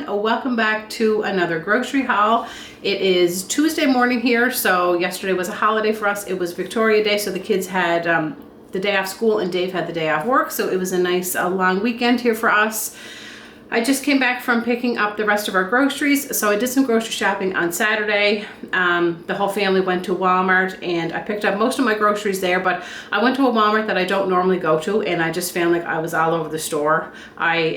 everyone, welcome back to another grocery haul. It is Tuesday morning here, so yesterday was a holiday for us. It was Victoria Day, so the kids had the day off school and Dave had the day off work, so it was a nice long weekend here for us. I just came back from picking up the rest of our groceries, so I did some grocery shopping on Saturday. The whole family went to Walmart and I picked up most of my groceries there, but I went to a Walmart that I don't normally go to and I just found like I was all over the store. I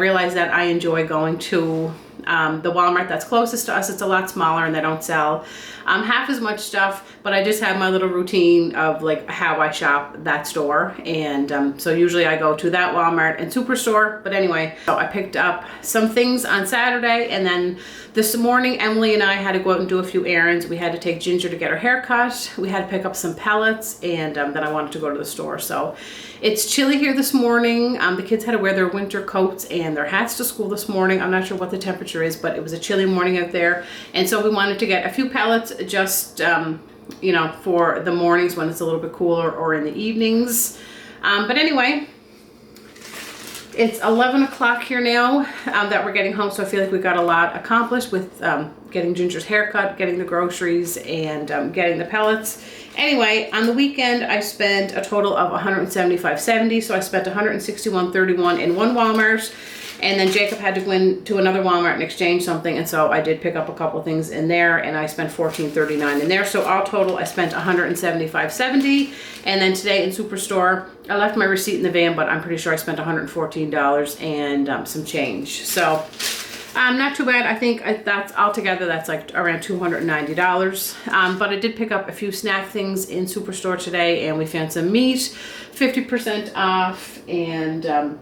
realized that I enjoy going to the Walmart that's closest to us. It's a lot smaller and they don't sell half as much stuff, but I just have my little routine of like how I shop that store, and so usually I go to that Walmart and Superstore. But anyway, so I picked up some things on Saturday, and then this morning Emily and I had to go out and do a few errands. We had to take Ginger to get her hair cut, we had to pick up some pellets, and then I wanted to go to the store. So it's chilly here this morning. The kids had to wear their winter coats and their hats to school this morning. I'm not sure what the temperature is, but it was a chilly morning out there. And so we wanted to get a few pellets just, you know, for the mornings when it's a little bit cooler or in the evenings. But anyway, it's 11 o'clock here now that we're getting home. So I feel like we got a lot accomplished with getting Ginger's haircut, getting the groceries, and getting the pellets. Anyway, on the weekend, I spent a total of $175.70. So I spent $161.31 in one Walmart, and then Jacob had to go into another Walmart and exchange something, and so I did pick up a couple things in there, and I spent $14.39 in there. So all total, I spent $175.70. And then today in Superstore, I left my receipt in the van, but I'm pretty sure I spent $114 and some change. So not too bad. I think that's altogether, that's like around $290. But I did pick up a few snack things in Superstore today, and we found some meat, 50% off, and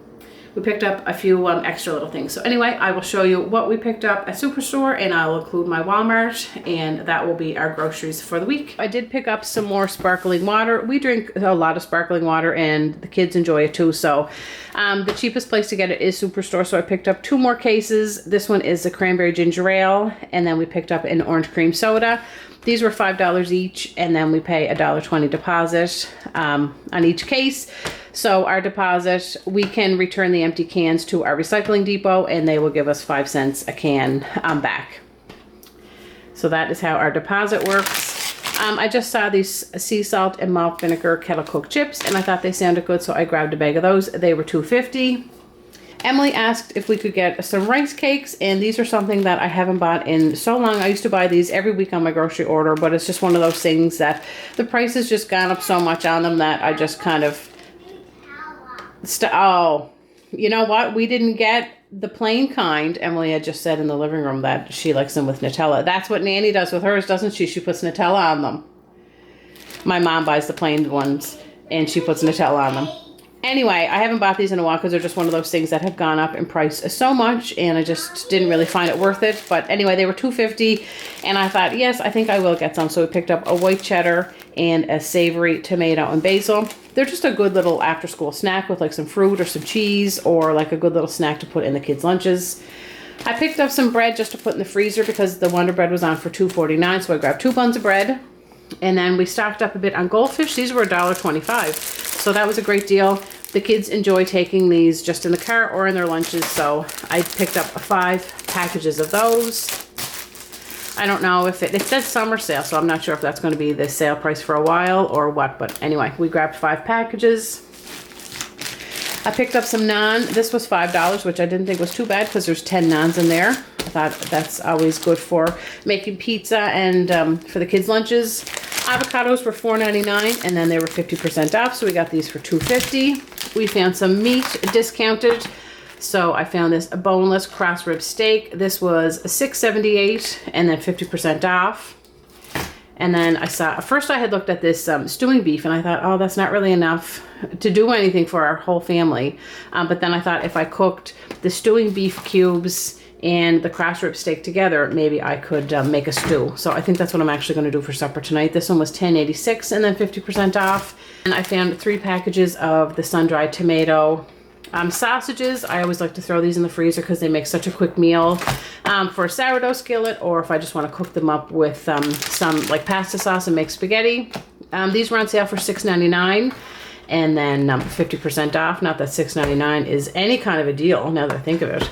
we picked up a few extra little things. So anyway, I will show you what we picked up at Superstore, and I'll include my Walmart, and that will be our groceries for the week. I did pick up some more sparkling water. We drink a lot of sparkling water and the kids enjoy it too. So the cheapest place to get it is Superstore. So I picked up 2 more cases. This one is the cranberry ginger ale, and then we picked up an orange cream soda. These were $5 each, and then we pay a $1.20 deposit on each case. So our deposit, we can return the empty cans to our recycling depot, and they will give us 5 cents a can back. So that is how our deposit works. I just saw these sea salt and malt vinegar kettle cooked chips, and I thought they sounded good, so I grabbed a bag of those. They were $2.50. Emily asked if we could get some rice cakes, and these are something that I haven't bought in so long. I used to buy these every week on my grocery order, but it's just one of those things that the price has just gone up so much on them that I just kind of... Oh, you know what? We didn't get the plain kind. Emily had just said in the living room that she likes them with Nutella. That's what Nanny does with hers, doesn't she? She puts Nutella on them. My mom buys the plain ones, and she puts Nutella on them. Anyway, I haven't bought these in a while because they're just one of those things that have gone up in price so much, and I just didn't really find it worth it. But anyway, they were $2.50, and I thought, yes, I think I will get some. So we picked up a white cheddar and a savory tomato and basil. They're just a good little after-school snack with like some fruit or some cheese, or like a good little snack to put in the kids' lunches. I picked up some bread just to put in the freezer because the Wonder Bread was on for $2.49, so I grabbed 2 buns of bread. And then we stocked up a bit on goldfish. These were $1.25, so that was a great deal. The kids enjoy taking these just in the car or in their lunches, so I picked up 5 packages of those. I don't know if it says summer sale, so I'm not sure if that's going to be the sale price for a while or what, but anyway, we grabbed 5 packages. I picked up some naan. This was $5, which I didn't think was too bad because there's 10 naans in there. I thought that's always good for making pizza and for the kids' lunches. Avocados were $4.99, and then they were 50% off, so we got these for $2.50. We found some meat discounted, so I found this boneless cross rib steak. This was $6.78, and then 50% off. And then I saw, first I had looked at this stewing beef, and I thought, oh, that's not really enough to do anything for our whole family. But then I thought if I cooked the stewing beef cubes and the cross rib steak together, maybe I could make a stew. So I think that's what I'm actually going to do for supper tonight. This one was $10.86 and then 50% off. And I found 3 packages of the sun-dried tomato sausages. I always like to throw these in the freezer because they make such a quick meal for a sourdough skillet, or if I just want to cook them up with some like pasta sauce and make spaghetti. These were on sale for $6.99. And then 50% off. Not that $6.99 is any kind of a deal now that I think of it.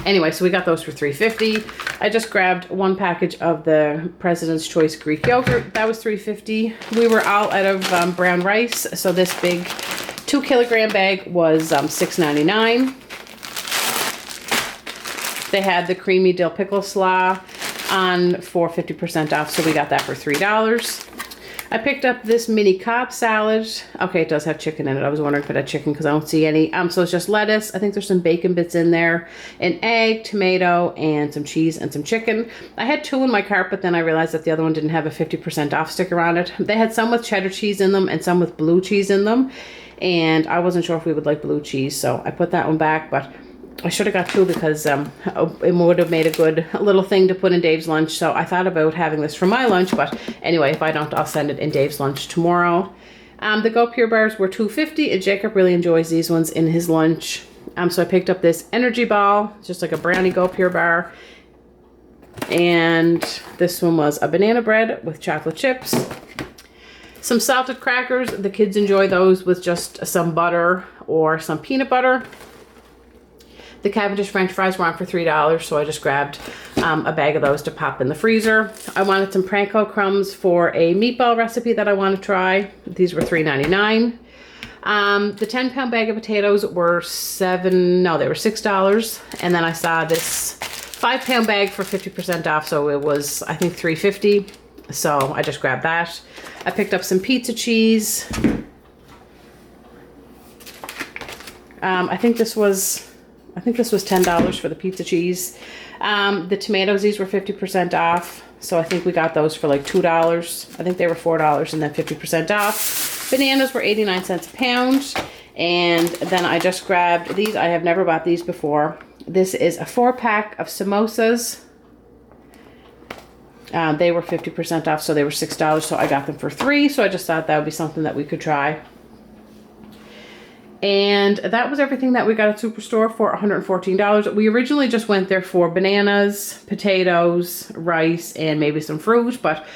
Anyway, so we got those for $3.50. I just grabbed one package of the President's Choice Greek yogurt. That was $3.50. We were all out of brown rice, so this big 2-kilogram bag was $6.99. They had the creamy dill pickle slaw on for 50% off, so we got that for $3. I picked up this mini Cobb salad. Okay, it does have chicken in it. I was wondering if it had chicken because I don't see any. So it's just lettuce. I think there's some bacon bits in there, an egg, tomato, and some cheese and some chicken. I had 2 in my cart, but then I realized that the other one didn't have a 50% off sticker on it. They had some with cheddar cheese in them and some with blue cheese in them, and I wasn't sure if we would like blue cheese, so I put that one back, but I should have got 2 because it would have made a good little thing to put in Dave's lunch. So I thought about having this for my lunch, but anyway, if I don't, I'll send it in Dave's lunch tomorrow. The Go Pure Bars were $2.50, and Jacob really enjoys these ones in his lunch. So I picked up this energy ball, just like a brownie Go Pure bar. And this one was a banana bread with chocolate chips. Some salted crackers. The kids enjoy those with just some butter or some peanut butter. The Cavendish French fries were on for $3, so I just grabbed a bag of those to pop in the freezer. I wanted some Pranko crumbs for a meatball recipe that I want to try. These were $3.99. The 10-pound bag of potatoes were $6. And then I saw this 5-pound bag for 50% off, so it was, I think, $3.50. So I just grabbed that. I picked up some pizza cheese. I think this was $10 for the pizza cheese. The tomatoes, these were 50% off. So I think we got those for like $2. I think they were $4 and then 50% off. Bananas were 89 cents a pound. And then I just grabbed these. I have never bought these before. This is a 4-pack of samosas. They were 50% off, so they were $6. So I got them for $3. So I just thought that would be something that we could try. And that was everything that we got at Superstore for $114. We originally just went there for bananas, potatoes, rice, and maybe some fruit. But,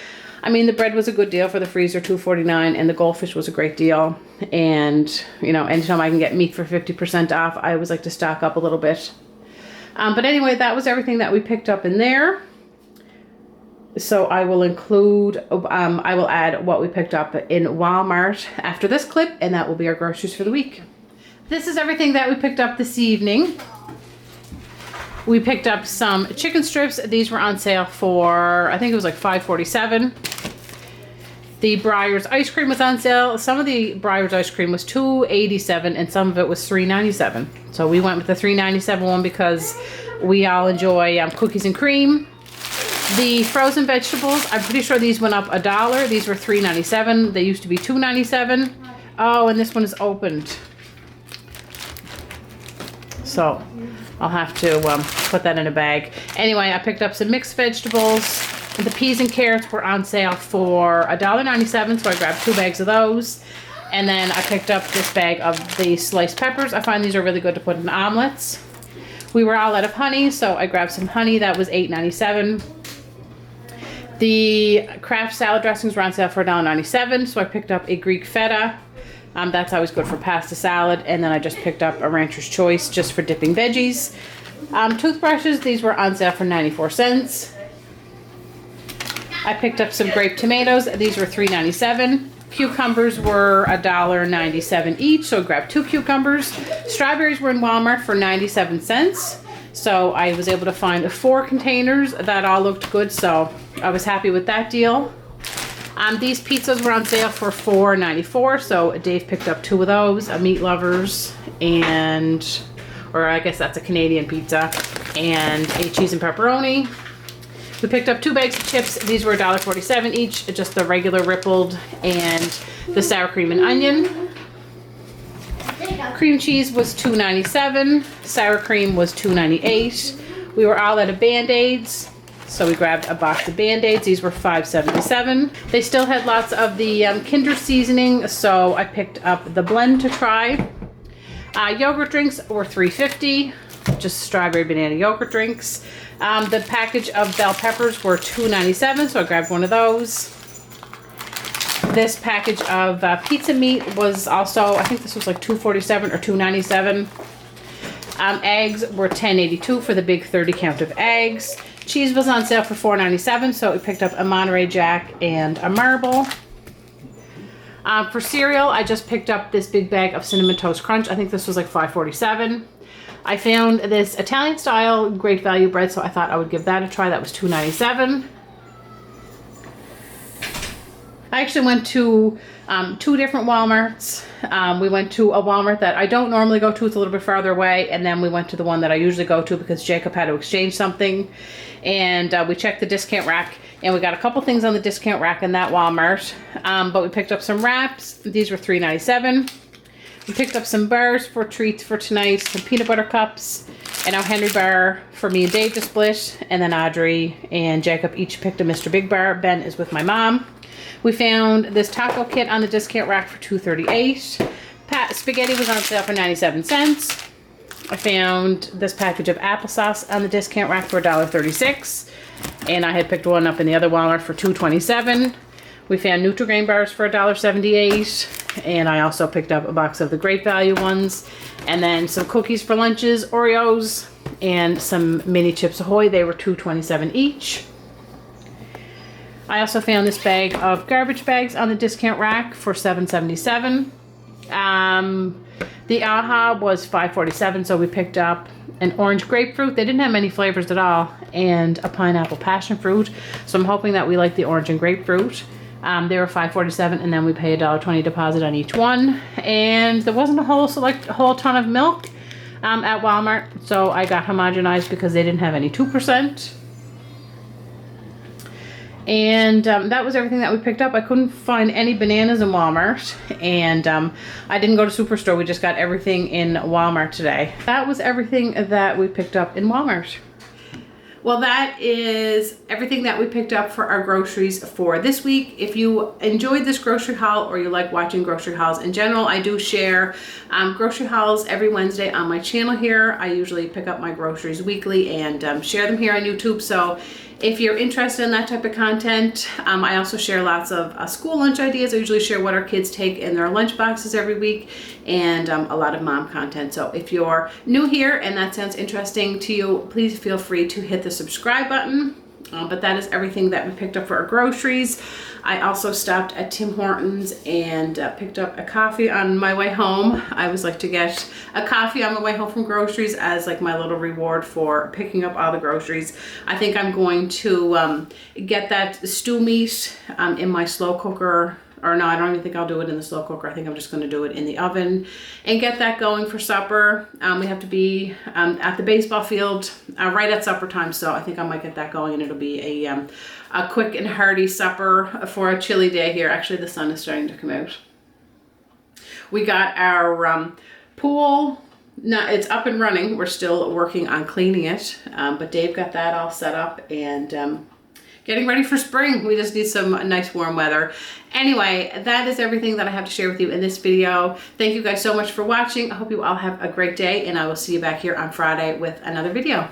I mean, the bread was a good deal for the freezer, $2.49, and the goldfish was a great deal. And, you know, anytime I can get meat for 50% off, I always like to stock up a little bit. But anyway, that was everything that we picked up in there. So I will include, I will add what we picked up in Walmart after this clip, and that will be our groceries for the week. This is everything that we picked up this evening. We picked up some chicken strips. These were on sale for, I think it was like $5.47. The Breyers ice cream was on sale. Some of the Breyers ice cream was $2.87 and some of it was $3.97. So we went with the $3.97 one because we all enjoy cookies and cream. The frozen vegetables, I'm pretty sure these went up $1. These were $3.97. They used to be $2.97. Oh, and this one is opened. So I'll have to put that in a bag. Anyway, I picked up some mixed vegetables. The peas and carrots were on sale for $1.97, so I grabbed 2 bags of those. And then I picked up this bag of the sliced peppers. I find these are really good to put in omelets. We were all out of honey, so I grabbed some honey. That was $8.97. The Kraft salad dressings were on sale for $1.97, so I picked up a Greek feta. That's always good for pasta salad. And then I just picked up a Rancher's Choice just for dipping veggies. Toothbrushes, these were on sale for 94 cents. I picked up some grape tomatoes. These were $3.97. Cucumbers were $1.97 each, so I grabbed 2 cucumbers. Strawberries were in Walmart for 97 cents. So I was able to find 4 containers that all looked good, so I was happy with that deal. These pizzas were on sale for $4.94, so Dave picked up 2 of those, a Meat Lovers and, or I guess that's a Canadian pizza, and a cheese and pepperoni. We picked up 2 bags of chips. These were $1.47 each, just the regular rippled and the sour cream and onion. Cream cheese was $2.97. Sour cream was $2.98. We were all out of Band-Aids, so we grabbed a box of Band-Aids. These were $5.77. They still had lots of the Kinder seasoning, so I picked up the blend to try. Yogurt drinks were $3.50, just strawberry banana yogurt drinks. The package of bell peppers were $2.97, so I grabbed one of those. This package of pizza meat was also, I think this was like $2.47 or $2.97. Eggs were $10.82 for the big 30 count of eggs. Cheese was on sale for $4.97, so we picked up a Monterey Jack and a Marble. For cereal, I just picked up this big bag of Cinnamon Toast Crunch. I think this was like $5.47. I found this Italian style great value bread, so I thought I would give that a try. That was $2.97. I actually went to 2 different Walmarts. We went to a Walmart that I don't normally go to. It's a little bit farther away. And then we went to the one that I usually go to because Jacob had to exchange something. And we checked the discount rack. And we got a couple things on the discount rack in that Walmart. But we picked up some wraps. These were $3.97. We picked up some bars for treats for tonight. Some peanut butter cups. And our Henry bar for me and Dave to split. And then Audrey and Jacob each picked a Mr. Big bar. Ben is with my mom. We found this taco kit on the discount rack for $2.38. Spaghetti was on sale for 97 cents. I found this package of applesauce on the discount rack for $1.36. And I had picked one up in the other Walmart for $2.27. We found Nutri-Grain bars for $1.78. And I also picked up a box of the great value ones. And then some cookies for lunches, Oreos, and some mini Chips Ahoy. They were $2.27 each. I also found this bag of garbage bags on the discount rack for $7.77. The AHA was $5.47, so we picked up an orange grapefruit. They didn't have many flavors at all, and a pineapple passion fruit. So I'm hoping that we like the orange and grapefruit. They were $5.47, and then we pay a $1.20 deposit on each one. And there wasn't a whole ton of milk at Walmart, so I got homogenized because they didn't have any 2%. And that was everything that we picked up. I couldn't find any bananas in Walmart. And I didn't go to Superstore. We just got everything in Walmart today. That was everything that we picked up in Walmart. Well, that is everything that we picked up for our groceries for this week. If you enjoyed this grocery haul or you like watching grocery hauls in general, I do share grocery hauls every Wednesday on my channel here. I usually pick up my groceries weekly and share them here on YouTube. So if you're interested in that type of content, I also share lots of school lunch ideas. I usually share what our kids take in their lunch boxes every week, and a lot of mom content. So if you're new here and that sounds interesting to you, please feel free to hit the subscribe button. But that is everything that we picked up for our groceries. I also stopped at Tim Hortons and picked up a coffee on my way home. I always like to get a coffee on my way home from groceries as like my little reward for picking up all the groceries. I think I'm going to get that stew meat in my slow cooker. Or no, I don't even think I'll do it in the slow cooker. I think I'm just going to do it in the oven and get that going for supper. We have to be at the baseball field right at supper time, so I think I might get that going, and it'll be a quick and hearty supper for a chilly day here. Actually, the sun is starting to come out. We got our pool. Now it's up and running. We're still working on cleaning it, but Dave got that all set up and getting ready for spring. We just need some nice warm weather. Anyway, that is everything that I have to share with you in this video. Thank you guys so much for watching. I hope you all have a great day, and I will see you back here on Friday with another video.